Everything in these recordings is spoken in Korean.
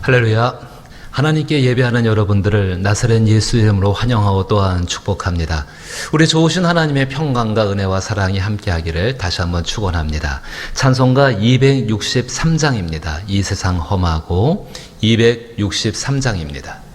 할렐루야. 하나님께 예배하는 여러분들을 나사렛 예수 이름으로 환영하고 또한 축복합니다. 우리 좋으신 하나님의 평강과 은혜와 사랑이 함께하기를 다시 한번 축원합니다. 찬송가 263장입니다. 이 세상 험하고 263장입니다.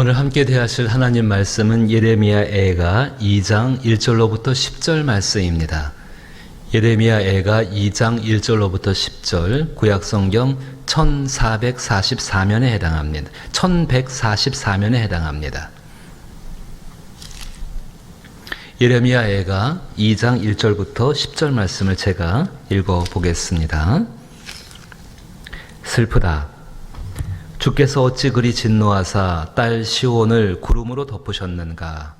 오늘 함께 대하실 하나님 말씀은 예레미야 애가 2장 1절로부터 10절 말씀입니다. 예레미야 애가 2장 1절로부터 10절, 구약성경 1444면에 해당합니다. 1144면에 해당합니다. 예레미야 애가 2장 1절부터 10절 말씀을 제가 읽어보겠습니다. 슬프다. 주께서 어찌 그리 진노하사 딸 시온을 구름으로 덮으셨는가.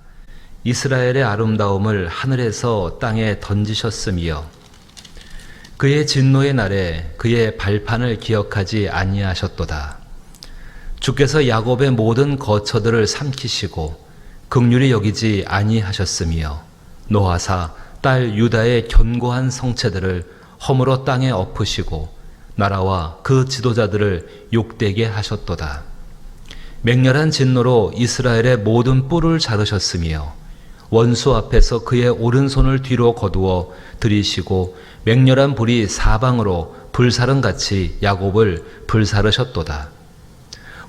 이스라엘의 아름다움을 하늘에서 땅에 던지셨으며 그의 진노의 날에 그의 발판을 기억하지 아니하셨도다. 주께서 야곱의 모든 거처들을 삼키시고 긍휼히 여기지 아니하셨으며 노하사 딸 유다의 견고한 성체들을 허물어 땅에 엎으시고 나라와 그 지도자들을 욕되게 하셨도다. 맹렬한 진노로 이스라엘의 모든 뿔을 자르셨으며 원수 앞에서 그의 오른손을 뒤로 거두어 들이시고 맹렬한 불이 사방으로 불사른같이 야곱을 불사르셨도다.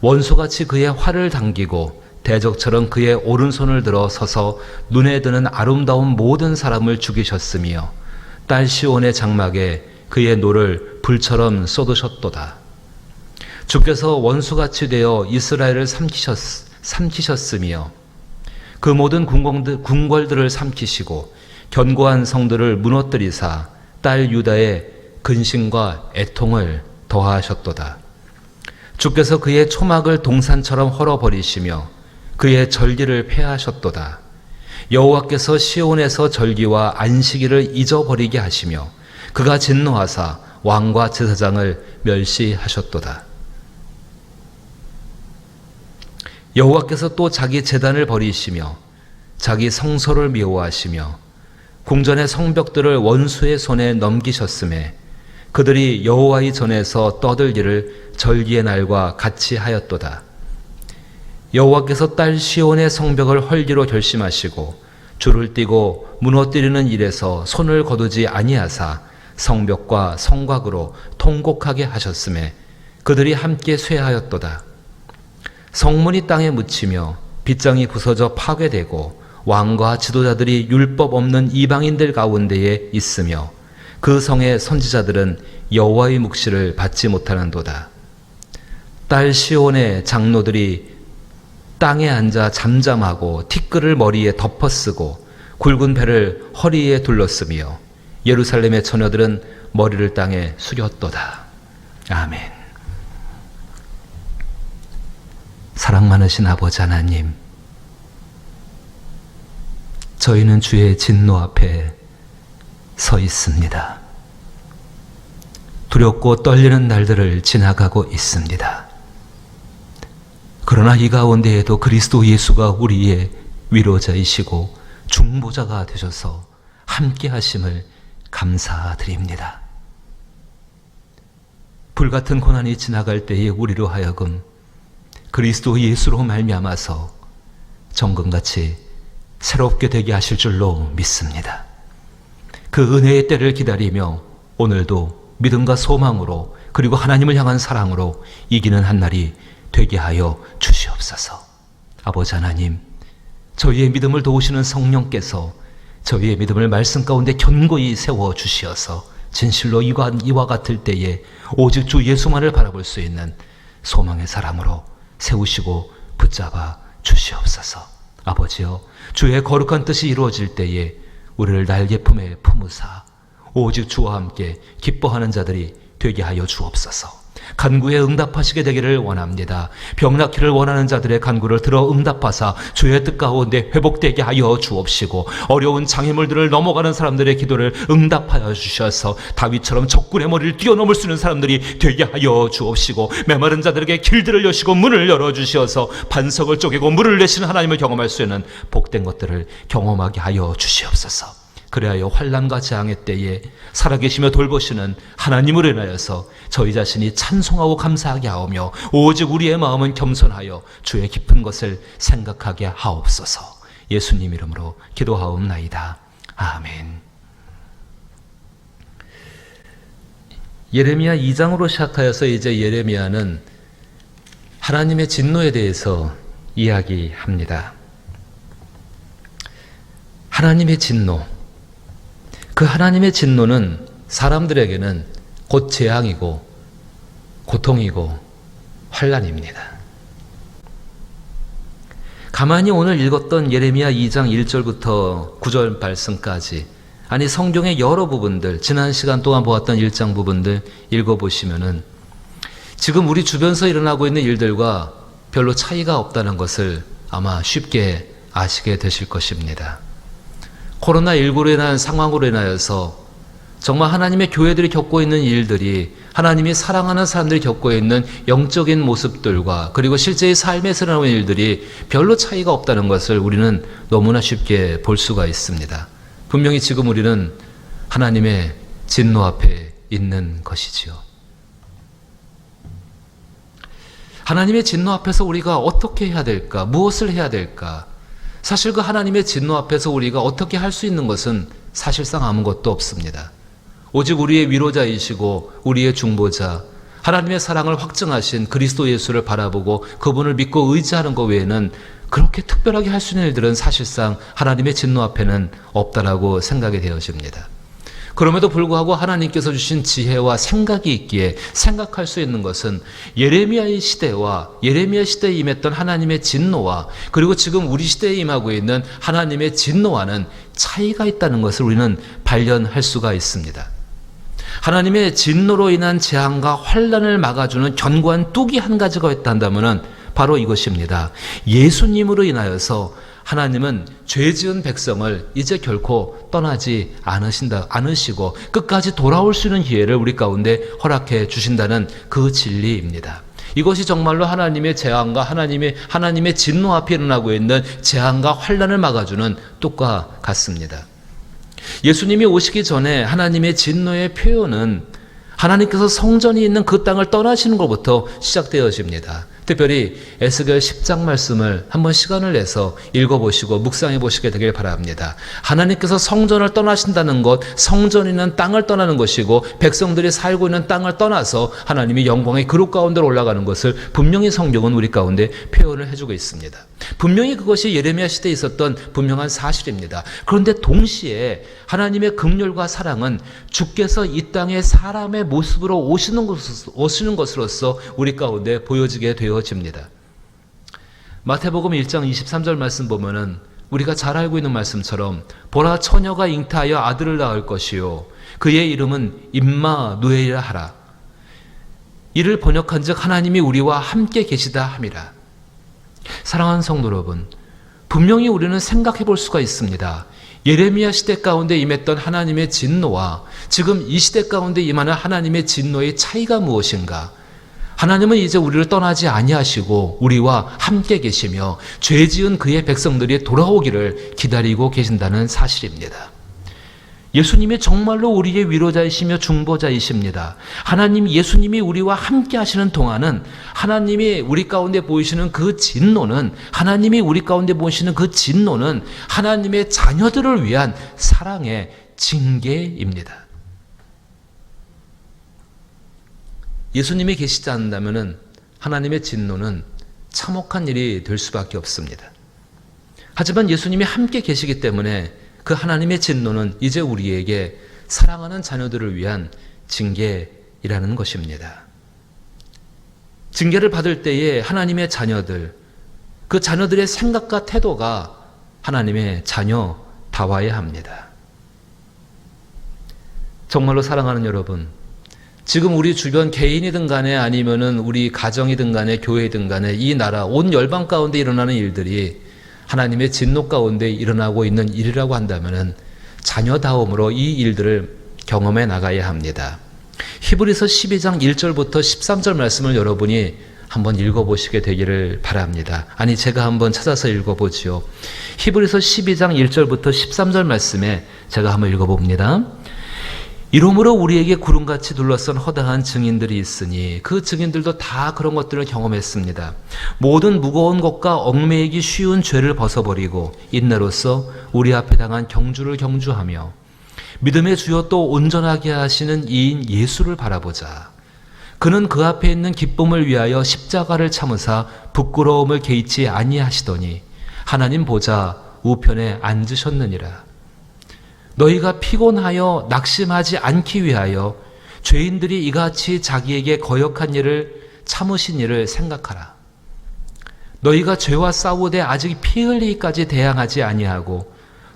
원수같이 그의 활을 당기고 대적처럼 그의 오른손을 들어 서서 눈에 드는 아름다운 모든 사람을 죽이셨으며 딸 시온의 장막에 그의 노를 불처럼 쏟으셨도다. 주께서 원수같이 되어 이스라엘을 삼키셨으며 그 모든 궁궐들을 삼키시고 견고한 성들을 무너뜨리사 딸 유다의 근심과 애통을 더하셨도다. 주께서 그의 초막을 동산처럼 헐어버리시며 그의 절기를 폐하셨도다. 여호와께서 시온에서 절기와 안식일을 잊어버리게 하시며 그가 진노하사 왕과 제사장을 멸시하셨도다. 여호와께서 또 자기 제단을 버리시며 자기 성소를 미워하시며 궁전의 성벽들을 원수의 손에 넘기셨음에 그들이 여호와의 전에서 떠들기를 절기의 날과 같이 하였도다. 여호와께서 딸 시온의 성벽을 헐기로 결심하시고 줄을 띠고 무너뜨리는 일에서 손을 거두지 아니하사 성벽과 성곽으로 통곡하게 하셨음에 그들이 함께 쇠하였도다. 성문이 땅에 묻히며 빗장이 부서져 파괴되고 왕과 지도자들이 율법 없는 이방인들 가운데에 있으며 그 성의 선지자들은 여호와의 묵시를 받지 못하는도다. 딸 시온의 장로들이 땅에 앉아 잠잠하고 티끌을 머리에 덮어쓰고 굵은 배를 허리에 둘렀으며 예루살렘의 처녀들은 머리를 땅에 숙였도다. 아멘. 사랑 많으신 아버지 하나님, 저희는 주의 진노 앞에 서 있습니다. 두렵고 떨리는 날들을 지나가고 있습니다. 그러나 이 가운데에도 그리스도 예수가 우리의 위로자이시고 중보자가 되셔서 함께 하심을 감사드립니다. 불같은 고난이 지나갈 때에 우리로 하여금 그리스도 예수로 말미암아서 정금같이 새롭게 되게 하실 줄로 믿습니다. 그 은혜의 때를 기다리며 오늘도 믿음과 소망으로 그리고 하나님을 향한 사랑으로 이기는 한날이 되게 하여 주시옵소서. 아버지 하나님, 저희의 믿음을 도우시는 성령께서 저희의 믿음을 말씀 가운데 견고히 세워 주시어서 진실로 이와 같을 때에 오직 주 예수만을 바라볼 수 있는 소망의 사람으로 세우시고 붙잡아 주시옵소서. 아버지여, 주의 거룩한 뜻이 이루어질 때에 우리를 날개 품에 품으사 오직 주와 함께 기뻐하는 자들이 되게 하여 주옵소서. 간구에 응답하시게 되기를 원합니다. 병 낫기를 원하는 자들의 간구를 들어 응답하사 주의 뜻 가운데 회복되게 하여 주옵시고 어려운 장애물들을 넘어가는 사람들의 기도를 응답하여 주셔서 다윗처럼 적군의 머리를 뛰어넘을 수 있는 사람들이 되게 하여 주옵시고 메마른 자들에게 길들을 여시고 문을 열어주셔서 반석을 쪼개고 물을 내시는 하나님을 경험할 수 있는 복된 것들을 경험하게 하여 주시옵소서. 그래야 환난과 재앙의 때에 살아계시며 돌보시는 하나님을 인하여서 저희 자신이 찬송하고 감사하게 하오며 오직 우리의 마음은 겸손하여 주의 깊은 것을 생각하게 하옵소서. 예수님 이름으로 기도하옵나이다. 아멘. 예레미야 2장으로 시작하여서 이제 예레미야는 하나님의 진노에 대해서 이야기합니다. 하나님의 진노. 그 하나님의 진노는 사람들에게는 곧 재앙이고 고통이고 환난입니다. 가만히 오늘 읽었던 예레미야 2장 1절부터 9절 말씀까지, 아니 성경의 여러 부분들, 지난 시간 동안 보았던 1장 부분들 읽어보시면은 지금 우리 주변에서 일어나고 있는 일들과 별로 차이가 없다는 것을 아마 쉽게 아시게 되실 것입니다. 코로나19로 인한 상황으로 인하여서 정말 하나님의 교회들이 겪고 있는 일들이 하나님이 사랑하는 사람들이 겪고 있는 영적인 모습들과 그리고 실제의 삶에서 일어나는 일들이 별로 차이가 없다는 것을 우리는 너무나 쉽게 볼 수가 있습니다. 분명히 지금 우리는 하나님의 진노 앞에 있는 것이지요. 하나님의 진노 앞에서 우리가 어떻게 해야 될까? 무엇을 해야 될까? 사실 그 하나님의 진노 앞에서 우리가 어떻게 할 수 있는 것은 사실상 아무것도 없습니다. 오직 우리의 위로자이시고 우리의 중보자, 하나님의 사랑을 확증하신 그리스도 예수를 바라보고 그분을 믿고 의지하는 것 외에는 그렇게 특별하게 할 수 있는 일들은 사실상 하나님의 진노 앞에는 없다라고 생각이 되어집니다. 그럼에도 불구하고 하나님께서 주신 지혜와 생각이 있기에 생각할 수 있는 것은 예레미야의 시대와 예레미야 시대에 임했던 하나님의 진노와 그리고 지금 우리 시대에 임하고 있는 하나님의 진노와는 차이가 있다는 것을 우리는 발견할 수가 있습니다. 하나님의 진노로 인한 재앙과 환난을 막아주는 견고한 뚝이 한 가지가 있다면 바로 이것입니다. 예수님으로 인하여서 하나님은 죄 지은 백성을 이제 결코 떠나지 않으시고 끝까지 돌아올 수 있는 기회를 우리 가운데 허락해 주신다는 그 진리입니다. 이것이 정말로 하나님의 재앙과 하나님의 진노 앞에 일어나고 있는 재앙과 환난을 막아주는 뚝과 같습니다. 예수님이 오시기 전에 하나님의 진노의 표현은 하나님께서 성전이 있는 그 땅을 떠나시는 것부터 시작되어집니다. 특별히 에스겔 10장 말씀을 한번 시간을 내서 읽어보시고 묵상해 보시게 되길 바랍니다. 하나님께서 성전을 떠나신다는 것, 성전이 있는 땅을 떠나는 것이고 백성들이 살고 있는 땅을 떠나서 하나님이 영광의 그룹 가운데로 올라가는 것을 분명히 성경은 우리 가운데 표현을 해주고 있습니다. 분명히 그것이 예레미야 시대에 있었던 분명한 사실입니다. 그런데 동시에 하나님의 긍휼과 사랑은 주께서 이 땅에 사람의 모습으로 오시는 것으로서 우리 가운데 보여지게 되어집니다. 마태복음 1장 23절 말씀 보면은 우리가 잘 알고 있는 말씀처럼 보라 처녀가 잉태하여 아들을 낳을 것이요 그의 이름은 임마누엘이라 하라. 이를 번역한즉 하나님이 우리와 함께 계시다 함이라. 사랑하는 성도 여러분, 분명히 우리는 생각해 볼 수가 있습니다. 예레미야 시대 가운데 임했던 하나님의 진노와 지금 이 시대 가운데 임하는 하나님의 진노의 차이가 무엇인가? 하나님은 이제 우리를 떠나지 아니하시고 우리와 함께 계시며 죄 지은 그의 백성들이 돌아오기를 기다리고 계신다는 사실입니다. 예수님이 정말로 우리의 위로자이시며 중보자이십니다. 예수님이 우리와 함께 하시는 동안은 하나님이 우리 가운데 보이시는 그 진노는 하나님의 자녀들을 위한 사랑의 징계입니다. 예수님이 계시지 않는다면 하나님의 진노는 참혹한 일이 될 수밖에 없습니다. 하지만 예수님이 함께 계시기 때문에 그 하나님의 진노는 이제 우리에게 사랑하는 자녀들을 위한 징계이라는 것입니다. 징계를 받을 때에 하나님의 자녀들, 그 자녀들의 생각과 태도가 하나님의 자녀다워야 합니다. 정말로 사랑하는 여러분, 지금 우리 주변 개인이든 간에 아니면은 우리 가정이든 간에 교회이든 간에 이 나라 온 열방 가운데 일어나는 일들이 하나님의 진노 가운데 일어나고 있는 일이라고 한다면은 자녀다움으로 이 일들을 경험해 나가야 합니다. 히브리서 12장 1절부터 13절 말씀을 여러분이 한번 읽어보시게 되기를 바랍니다. 아니 제가 한번 찾아서 읽어보지요. 히브리서 12장 1절부터 13절 말씀에 제가 한번 읽어봅니다. 이러므로 우리에게 구름같이 둘러싼 허다한 증인들이 있으니 그 증인들도 다 그런 것들을 경험했습니다. 모든 무거운 것과 얽매이기 쉬운 죄를 벗어버리고 인내로서 우리 앞에 당한 경주를 경주하며 믿음의 주여 또 온전하게 하시는 이인 예수를 바라보자. 그는 그 앞에 있는 기쁨을 위하여 십자가를 참으사 부끄러움을 개의치 아니하시더니 하나님 보좌 우편에 앉으셨느니라. 너희가 피곤하여 낙심하지 않기 위하여 죄인들이 이같이 자기에게 거역한 일을 참으신 일을 생각하라. 너희가 죄와 싸우되 아직 피 흘리기까지 대항하지 아니하고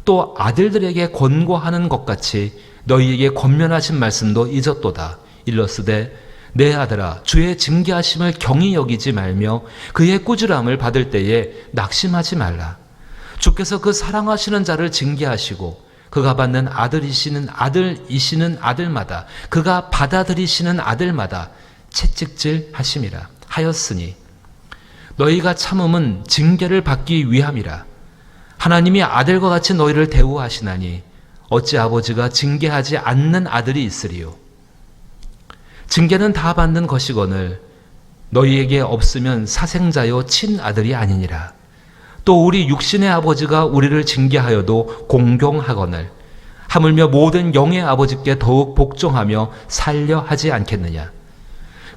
또 아들들에게 권고하는 것 같이 너희에게 권면하신 말씀도 잊었도다. 일러스되 내 아들아 주의 징계하심을 경히 여기지 말며 그의 꾸지람을 받을 때에 낙심하지 말라. 주께서 그 사랑하시는 자를 징계하시고 그가 받는 아들이시는 아들마다 그가 받아들이시는 아들마다 채찍질 하심이라 하였으니 너희가 참음은 징계를 받기 위함이라. 하나님이 아들과 같이 너희를 대우하시나니 어찌 아버지가 징계하지 않는 아들이 있으리요. 징계는 다 받는 것이거늘 너희에게 없으면 사생자요 친아들이 아니니라. 또 우리 육신의 아버지가 우리를 징계하여도 공경하거늘 하물며 모든 영의 아버지께 더욱 복종하며 살려 하지 않겠느냐.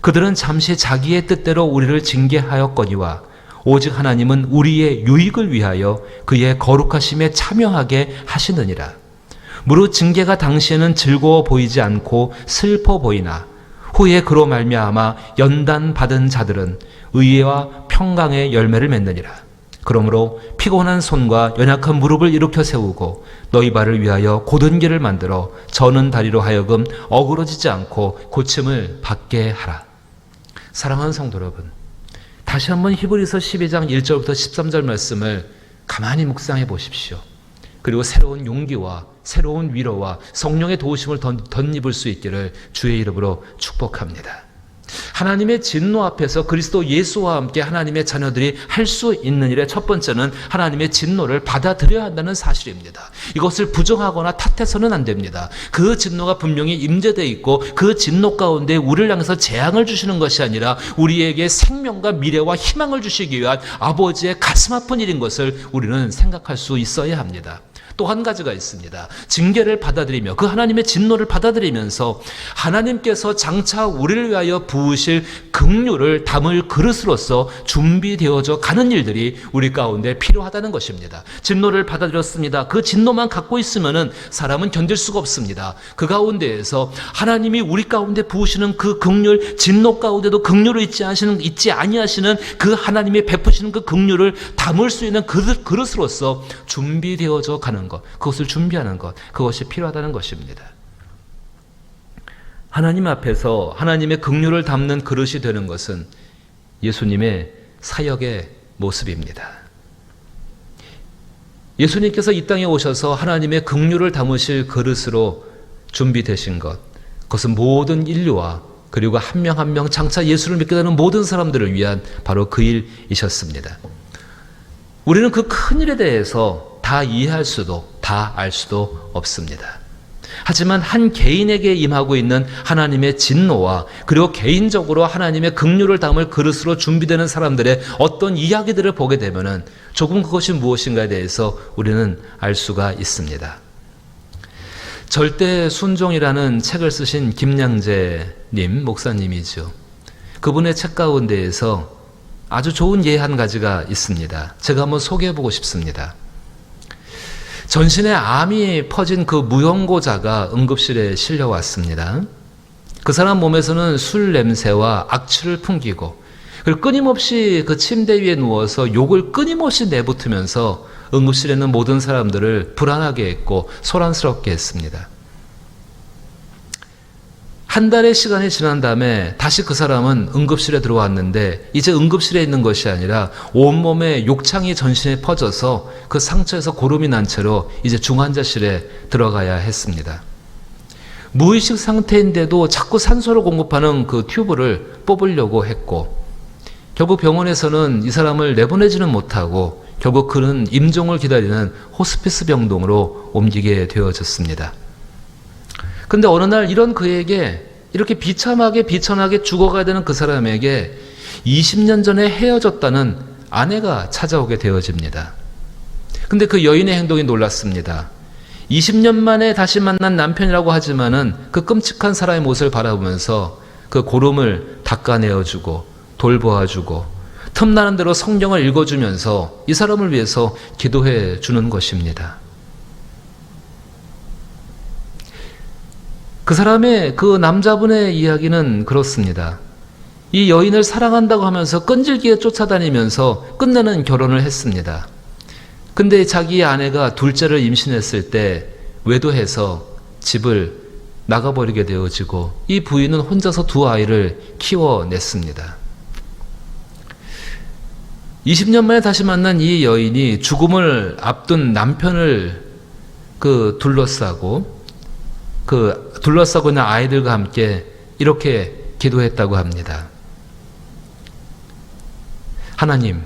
그들은 잠시 자기의 뜻대로 우리를 징계하였거니와 오직 하나님은 우리의 유익을 위하여 그의 거룩하심에 참여하게 하시느니라. 무릇 징계가 당시에는 즐거워 보이지 않고 슬퍼 보이나 후에 그로 말미암아 연단 받은 자들은 의와 평강의 열매를 맺느니라. 그러므로 피곤한 손과 연약한 무릎을 일으켜 세우고 너희 발을 위하여 곧은 길을 만들어 저는 다리로 하여금 어그러지지 않고 고침을 받게 하라. 사랑하는 성도 여러분, 다시 한번 히브리서 12장 1절부터 13절 말씀을 가만히 묵상해 보십시오. 그리고 새로운 용기와 새로운 위로와 성령의 도우심을 덧입을 수 있기를 주의 이름으로 축복합니다. 하나님의 진노 앞에서 그리스도 예수와 함께 하나님의 자녀들이 할 수 있는 일의 첫 번째는 하나님의 진노를 받아들여야 한다는 사실입니다. 이것을 부정하거나 탓해서는 안 됩니다. 그 진노가 분명히 임재되어 있고 그 진노 가운데 우리를 향해서 재앙을 주시는 것이 아니라 우리에게 생명과 미래와 희망을 주시기 위한 아버지의 가슴 아픈 일인 것을 우리는 생각할 수 있어야 합니다. 또 한 가지가 있습니다. 징계를 받아들이며 그 하나님의 진노를 받아들이면서 하나님께서 장차 우리를 위하여 부으실 긍휼을 담을 그릇으로서 준비되어져 가는 일들이 우리 가운데 필요하다는 것입니다. 진노를 받아들였습니다. 그 진노만 갖고 있으면은 사람은 견딜 수가 없습니다. 그 가운데에서 하나님이 우리 가운데 부으시는 그 긍휼, 진노 가운데도 긍휼을 잊지 아니하시는 그 하나님이 베푸시는 그 긍휼을 담을 수 있는 그릇으로서 준비되어져 가는 것, 그것을 준비하는 것, 그것이 필요하다는 것입니다. 하나님 앞에서 하나님의 긍휼을 담는 그릇이 되는 것은 예수님의 사역의 모습입니다. 예수님께서 이 땅에 오셔서 하나님의 긍휼을 담으실 그릇으로 준비되신 것, 그것은 모든 인류와 그리고 한 명 한 명 장차 예수를 믿게 되는 모든 사람들을 위한 바로 그 일이셨습니다. 우리는 그 큰 일에 대해서 다 이해할 수도 다 알 수도 없습니다. 하지만 한 개인에게 임하고 있는 하나님의 진노와 그리고 개인적으로 하나님의 긍휼을 담을 그릇으로 준비되는 사람들의 어떤 이야기들을 보게 되면은 조금 그것이 무엇인가에 대해서 우리는 알 수가 있습니다. 절대 순종이라는 책을 쓰신 김양재님 목사님이죠. 그분의 책 가운데에서 아주 좋은 예 한 가지가 있습니다. 제가 한번 소개해보고 싶습니다. 전신에 암이 퍼진 그 무용고자가 응급실에 실려왔습니다. 그 사람 몸에서는 술 냄새와 악취를 풍기고 그리고 끊임없이 그 침대 위에 누워서 욕을 끊임없이 내뱉으면서 응급실에 있는 모든 사람들을 불안하게 했고 소란스럽게 했습니다. 한 달의 시간이 지난 다음에 다시 그 사람은 응급실에 들어왔는데 이제 응급실에 있는 것이 아니라 온몸에 욕창이 전신에 퍼져서 그 상처에서 고름이 난 채로 이제 중환자실에 들어가야 했습니다. 무의식 상태인데도 자꾸 산소를 공급하는 그 튜브를 뽑으려고 했고 결국 병원에서는 이 사람을 내보내지는 못하고 결국 그는 임종을 기다리는 호스피스 병동으로 옮기게 되어졌습니다. 근데 어느 날 이런 그에게 이렇게 비참하게 비천하게 죽어가야 되는 그 사람에게 20년 전에 헤어졌다는 아내가 찾아오게 되어집니다. 근데 그 여인의 행동이 놀랐습니다. 20년 만에 다시 만난 남편이라고 하지만은 그 끔찍한 사람의 모습을 바라보면서 그 고름을 닦아내어주고 돌보아주고 틈나는 대로 성경을 읽어주면서 이 사람을 위해서 기도해 주는 것입니다. 그 사람의 그 남자분의 이야기는 그렇습니다. 이 여인을 사랑한다고 하면서 끈질기게 쫓아다니면서 끝내는 결혼을 했습니다. 근데 자기 아내가 둘째를 임신했을 때 외도해서 집을 나가버리게 되어지고 이 부인은 혼자서 두 아이를 키워냈습니다. 20년 만에 다시 만난 이 여인이 죽음을 앞둔 남편을 둘러싸고 있는 아이들과 함께 이렇게 기도했다고 합니다. 하나님,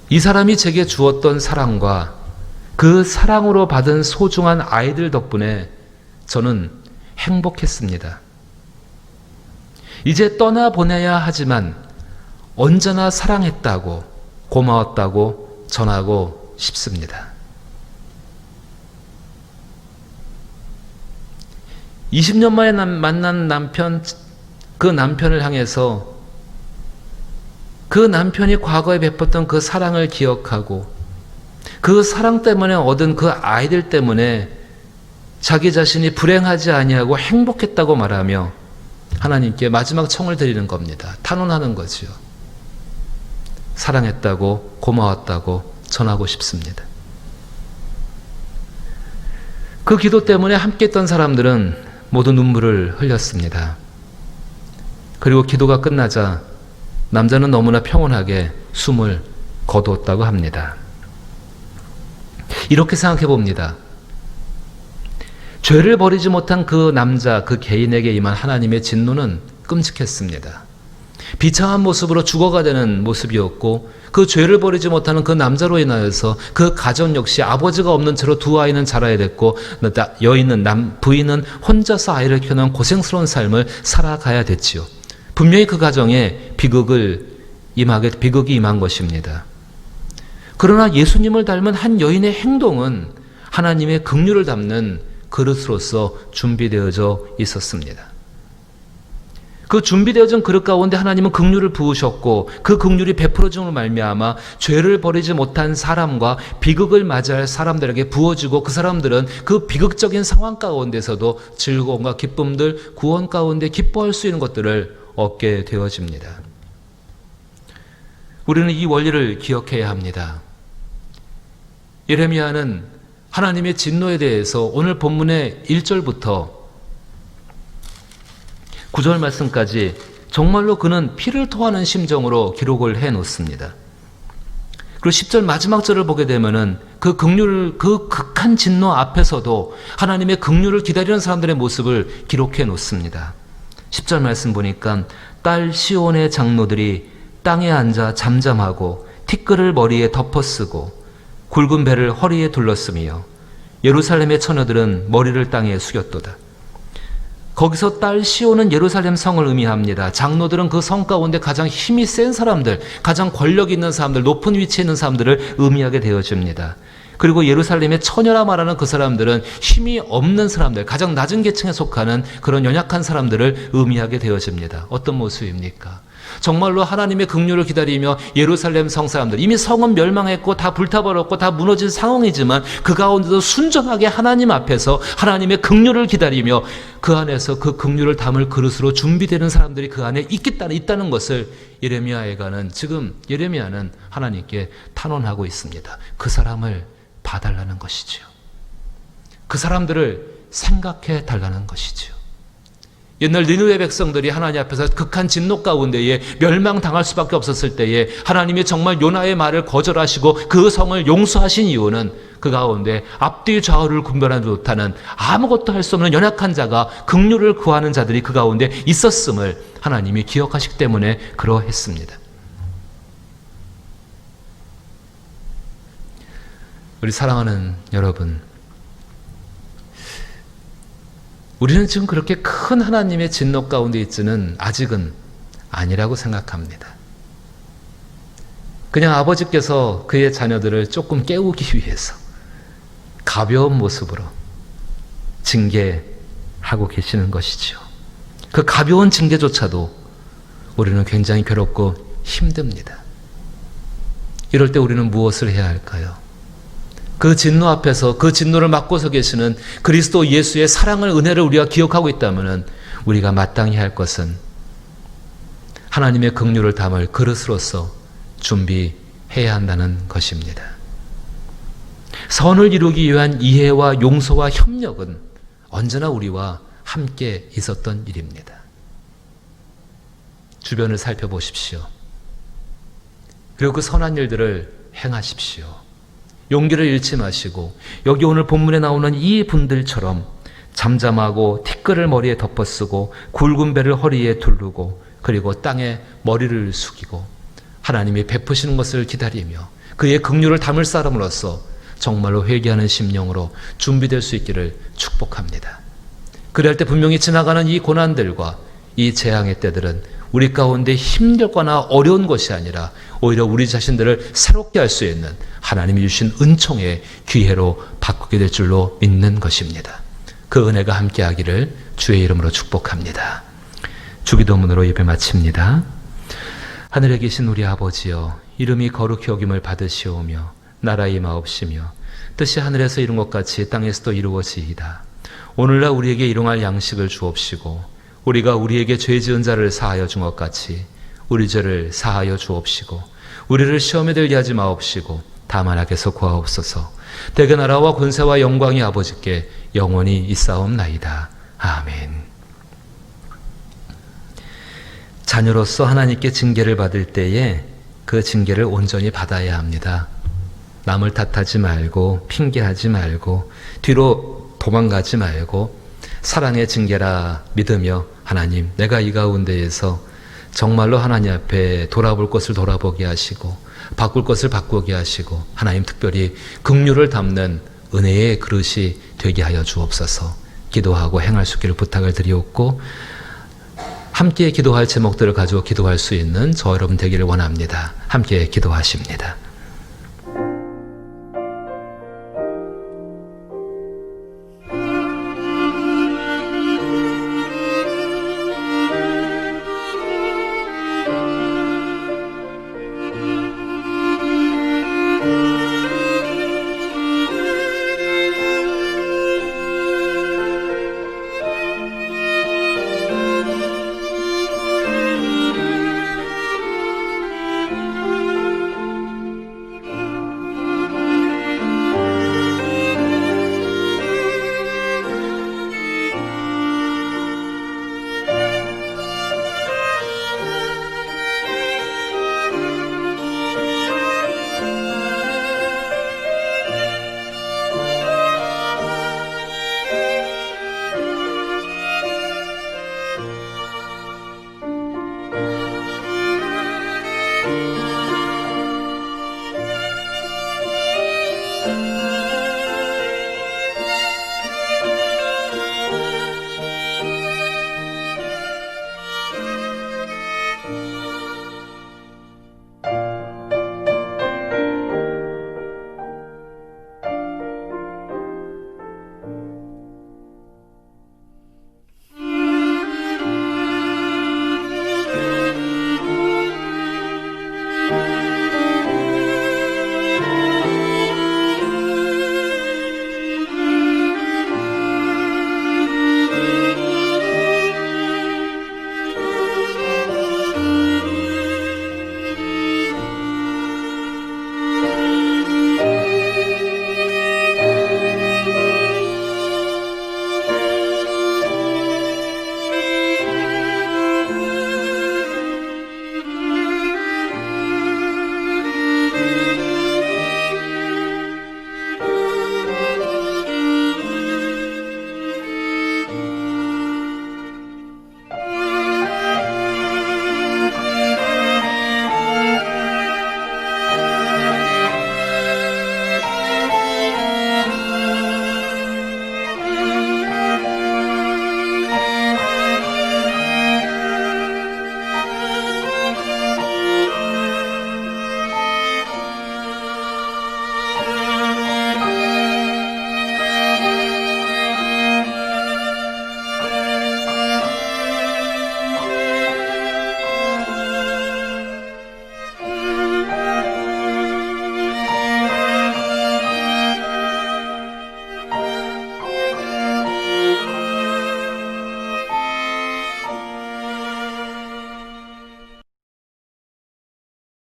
이 사람이 제게 주었던 사랑과 그 사랑으로 받은 소중한 아이들 덕분에 저는 행복했습니다. 이제 떠나보내야 하지만 언제나 사랑했다고 고마웠다고 전하고 싶습니다. 20년 만에 만난 남편, 그 남편을 향해서 그 남편이 과거에 베풀었던 그 사랑을 기억하고 그 사랑 때문에 얻은 그 아이들 때문에 자기 자신이 불행하지 아니하고 행복했다고 말하며 하나님께 마지막 청을 드리는 겁니다. 탄원하는 거지요. 사랑했다고 고마웠다고 전하고 싶습니다. 그 기도 때문에 함께 했던 사람들은 모두 눈물을 흘렸습니다. 그리고 기도가 끝나자 남자는 너무나 평온하게 숨을 거두었다고 합니다. 이렇게 생각해 봅니다. 죄를 버리지 못한 그 남자, 그 개인에게 임한 하나님의 진노는 끔찍했습니다. 비참한 모습으로 죽어가 되는 모습이었고, 그 죄를 버리지 못하는 그 남자로 인하여서 그 가정 역시 아버지가 없는 채로 두 아이는 자라야 됐고, 부인은 혼자서 아이를 키우는 고생스러운 삶을 살아가야 됐지요. 분명히 그 가정에 비극이 임한 것입니다. 그러나 예수님을 닮은 한 여인의 행동은 하나님의 긍휼을 담는 그릇으로서 준비되어져 있었습니다. 그 준비되어진 그릇 가운데 하나님은 긍휼을 부으셨고, 그 긍휼이 베풀어짐으로 말미암아 죄를 버리지 못한 사람과 비극을 맞이할 사람들에게 부어지고, 그 사람들은 그 비극적인 상황 가운데서도 즐거움과 기쁨들, 구원 가운데 기뻐할 수 있는 것들을 얻게 되어집니다. 우리는 이 원리를 기억해야 합니다. 예레미야는 하나님의 진노에 대해서 오늘 본문의 1절부터 9절 말씀까지 정말로 그는 피를 토하는 심정으로 기록을 해 놓습니다. 그리고 10절 마지막 절을 보게 되면은 그 극한 진노 앞에서도 하나님의 긍휼을 기다리는 사람들의 모습을 기록해 놓습니다. 10절 말씀 보니까 딸 시온의 장로들이 땅에 앉아 잠잠하고 티끌을 머리에 덮어쓰고 굵은 배를 허리에 둘렀으며 예루살렘의 처녀들은 머리를 땅에 숙였도다. 거기서 딸 시온은 예루살렘 성을 의미합니다. 장로들은 그 성 가운데 가장 힘이 센 사람들, 가장 권력 있는 사람들, 높은 위치에 있는 사람들을 의미하게 되어집니다. 그리고 예루살렘의 처녀라 말하는 그 사람들은 힘이 없는 사람들, 가장 낮은 계층에 속하는 그런 연약한 사람들을 의미하게 되어집니다. 어떤 모습입니까? 정말로 하나님의 긍휼을 기다리며 예루살렘 성 사람들, 이미 성은 멸망했고 다 불타버렸고 다 무너진 상황이지만 그 가운데도 순전하게 하나님 앞에서 하나님의 긍휼을 기다리며 그 안에서 그 긍휼을 담을 그릇으로 준비되는 사람들이 그 안에 있다는 것을 지금 예레미야는 하나님께 탄원하고 있습니다. 그 사람을 봐달라는 것이지요. 그 사람들을 생각해 달라는 것이지요. 옛날 니느웨 백성들이 하나님 앞에서 극한 진노 가운데에 멸망당할 수밖에 없었을 때에 하나님이 정말 요나의 말을 거절하시고 그 성을 용서하신 이유는 그 가운데 앞뒤 좌우를 분별하지 못하는 아무것도 할 수 없는 연약한 자가 긍휼을 구하는 자들이 그 가운데 있었음을 하나님이 기억하시기 때문에 그러했습니다. 우리 사랑하는 여러분, 우리는 지금 그렇게 큰 하나님의 진노 가운데 있지는 아직은 아니라고 생각합니다. 그냥 아버지께서 그의 자녀들을 조금 깨우기 위해서 가벼운 모습으로 징계하고 계시는 것이지요. 그 가벼운 징계조차도 우리는 굉장히 괴롭고 힘듭니다. 이럴 때 우리는 무엇을 해야 할까요? 그 진노 앞에서 그 진노를 맡고서 계시는 그리스도 예수의 사랑을, 은혜를 우리가 기억하고 있다면 우리가 마땅히 할 것은 하나님의 긍휼을 담을 그릇으로서 준비해야 한다는 것입니다. 선을 이루기 위한 이해와 용서와 협력은 언제나 우리와 함께 있었던 일입니다. 주변을 살펴보십시오. 그리고 그 선한 일들을 행하십시오. 용기를 잃지 마시고 여기 오늘 본문에 나오는 이 분들처럼 잠잠하고 티끌을 머리에 덮어쓰고 굵은 배를 허리에 두르고 그리고 땅에 머리를 숙이고 하나님이 베푸시는 것을 기다리며 그의 긍휼을 담을 사람으로서 정말로 회개하는 심령으로 준비될 수 있기를 축복합니다. 그럴 때 분명히 지나가는 이 고난들과 이 재앙의 때들은 우리 가운데 힘들거나 어려운 것이 아니라 오히려 우리 자신들을 새롭게 할 수 있는 하나님이 주신 은총의 기회로 바꾸게 될 줄로 믿는 것입니다. 그 은혜가 함께하기를 주의 이름으로 축복합니다. 주기도문으로 예배 마칩니다. 하늘에 계신 우리 아버지여, 이름이 거룩히 여김을 받으시오며 나라의 임하옵시며 뜻이 하늘에서 이룬 것 같이 땅에서도 이루어지이다. 오늘날 우리에게 일용할 양식을 주옵시고 우리가 우리에게 죄 지은 자를 사하여 준 것 같이 우리 죄를 사하여 주옵시고 우리를 시험에 들게 하지 마옵시고 다만 악에서 구하옵소서. 대개 나라와 권세와 영광이 아버지께 영원히 있사옵나이다. 아멘. 자녀로서 하나님께 징계를 받을 때에 그 징계를 온전히 받아야 합니다. 남을 탓하지 말고 핑계하지 말고 뒤로 도망가지 말고 사랑의 징계라 믿으며 하나님, 내가 이 가운데에서 정말로 하나님 앞에 돌아볼 것을 돌아보게 하시고 바꿀 것을 바꾸게 하시고 하나님 특별히 긍휼을 담는 은혜의 그릇이 되게 하여 주옵소서. 기도하고 행할 수 있기를 부탁을 드리옵고 함께 기도할 제목들을 가지고 기도할 수 있는 저 여러분 되기를 원합니다. 함께 기도하십니다.